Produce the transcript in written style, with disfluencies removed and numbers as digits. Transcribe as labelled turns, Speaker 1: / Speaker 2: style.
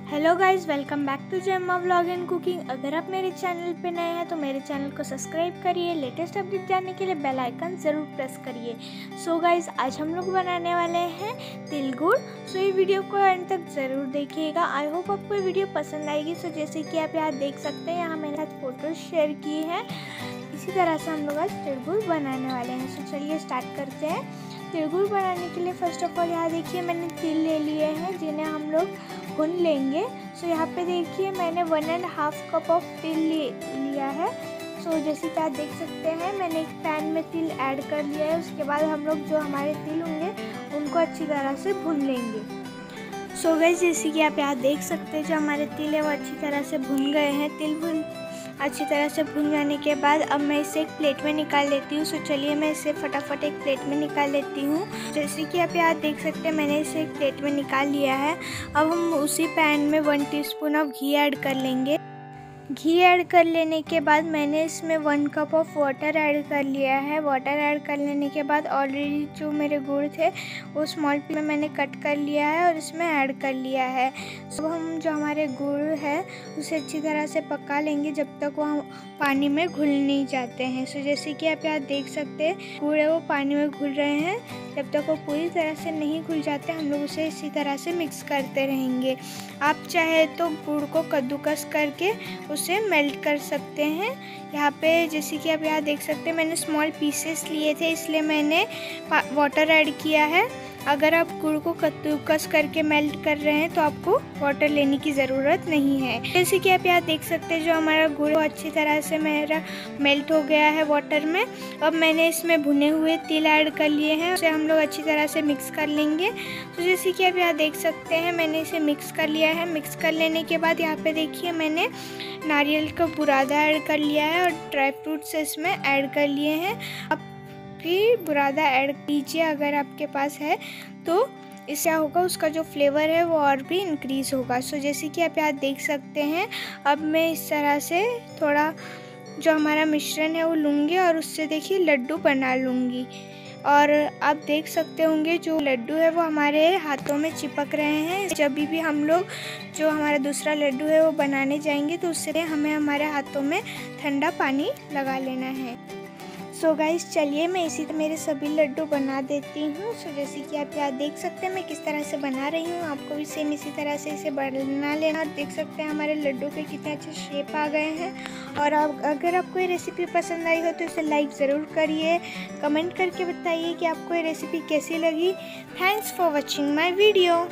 Speaker 1: Hello guys, welcome back to Gemma vlog and cooking. अगर आप मेरे चैनल पे नए हैं तो मेरे चैनल को सब्सक्राइब करिए। लेटेस्ट अपडेट जानने के लिए बेल आइकन ज़रूर प्रेस करिए। सो गाइस, आज हम लोग बनाने वाले हैं तिल गुड़। सो ये वीडियो को अंत तक ज़रूर देखिएगा। आई होप आपको ये वीडियो पसंद आएगी। सो जैसे कि आप यहाँ देख सकते हैं, यहाँ मेरे साथ फ़ोटो शेयर की है। इसी तरह से हम लोग आज तिल गुड़ बनाने वाले हैं। सो चलिए स्टार्ट करते हैं। तिल गुड़ बनाने के लिए फ़र्स्ट ऑफ ऑल यहाँ देखिए मैंने तिल ले लिए हैं, जिन्हें हम लोग भून लेंगे। सो यहाँ पे देखिए मैंने 1.5 कप ऑफ तिल लिया है। सो जैसे कि आप देख सकते हैं, मैंने एक पैन में तिल ऐड कर लिया है। उसके बाद हम लोग जो हमारे तिल होंगे उनको अच्छी तरह से भून लेंगे। सो गाइस, जैसे कि आप यहाँ देख सकते हैं, जो हमारे तिल है वो अच्छी तरह से भुन गए हैं। तिल अच्छी तरह से भुन जाने के बाद अब मैं इसे एक प्लेट में निकाल लेती हूँ। सो चलिए मैं इसे फटाफट एक प्लेट में निकाल लेती हूँ। जैसे कि आप यहाँ देख सकते हैं, मैंने इसे एक प्लेट में निकाल लिया है। अब हम उसी पैन में 1 टीस्पून ऑफ घी ऐड कर लेंगे। घी ऐड कर लेने के बाद मैंने इसमें 1 कप ऑफ वाटर ऐड कर लिया है। वाटर ऐड कर लेने के बाद ऑलरेडी जो मेरे गुड़ थे वो स्मॉल पीस में मैंने कट कर लिया है और इसमें ऐड कर लिया है। अब हम जो हमारे गुड़ है उसे अच्छी तरह से पका लेंगे जब तक वो पानी में घुल नहीं जाते हैं। सो जैसे कि आप यहाँ देख सकते हैं, गुड़ है वो पानी में घुल रहे हैं। जब तक वो पूरी तरह से नहीं घुल जाते हम लोग उसे इसी तरह से मिक्स करते रहेंगे। आप चाहे तो गुड़ को कद्दूकस करके उसे मेल्ट कर सकते हैं। यहाँ पे जैसे कि आप यहाँ देख सकते हैं, मैंने स्मॉल पीसेस लिए थे इसलिए मैंने वाटर ऐड किया है। अगर आप गुड़ को कद्दूकस करके मेल्ट कर रहे हैं तो आपको वाटर लेने की ज़रूरत नहीं है। जैसे कि आप यहाँ देख सकते हैं, जो हमारा गुड़ वो अच्छी तरह से मेरा मेल्ट हो गया है वाटर में। अब मैंने इसमें भुने हुए तिल ऐड कर लिए हैं, उसे हम लोग अच्छी तरह से मिक्स कर लेंगे। तो जैसे कि आप यहाँ देख सकते हैं, मैंने इसे मिक्स कर लिया है। मिक्स कर लेने के बाद यहाँ पे देखिए मैंने नारियल का बुरादा ऐड कर लिया है और ड्राई फ्रूट्स इसमें ऐड कर लिए हैं। अब भी बुरादा ऐड कीजिए अगर आपके पास है, तो इससे होगा उसका जो फ्लेवर है वो और भी इंक्रीज़ होगा। सो जैसे कि आप यहाँ देख सकते हैं, अब मैं इस तरह से थोड़ा जो हमारा मिश्रण है वो लूँगी और उससे देखिए लड्डू बना लूँगी। और आप देख सकते होंगे जो लड्डू है वो हमारे हाथों में चिपक रहे हैं। जब भी हम लोग जो हमारा दूसरा लड्डू है वो बनाने जाएंगे तो उससे हमें हमारे हाथों में ठंडा पानी लगा लेना है। सो गाइस, चलिए मैं इसी तरह मेरे सभी लड्डू बना देती हूँ। सो जैसे कि आप यहाँ देख सकते हैं मैं किस तरह से बना रही हूँ, आपको भी सेम इसी तरह से इसे बना लेना। देख सकते हैं हमारे लड्डू के कितने अच्छे शेप आ गए हैं। और अगर आपको ये रेसिपी पसंद आई हो तो इसे लाइक ज़रूर करिए। कमेंट करके बताइए कि आपको ये रेसिपी कैसी लगी। Thanks for watching my video.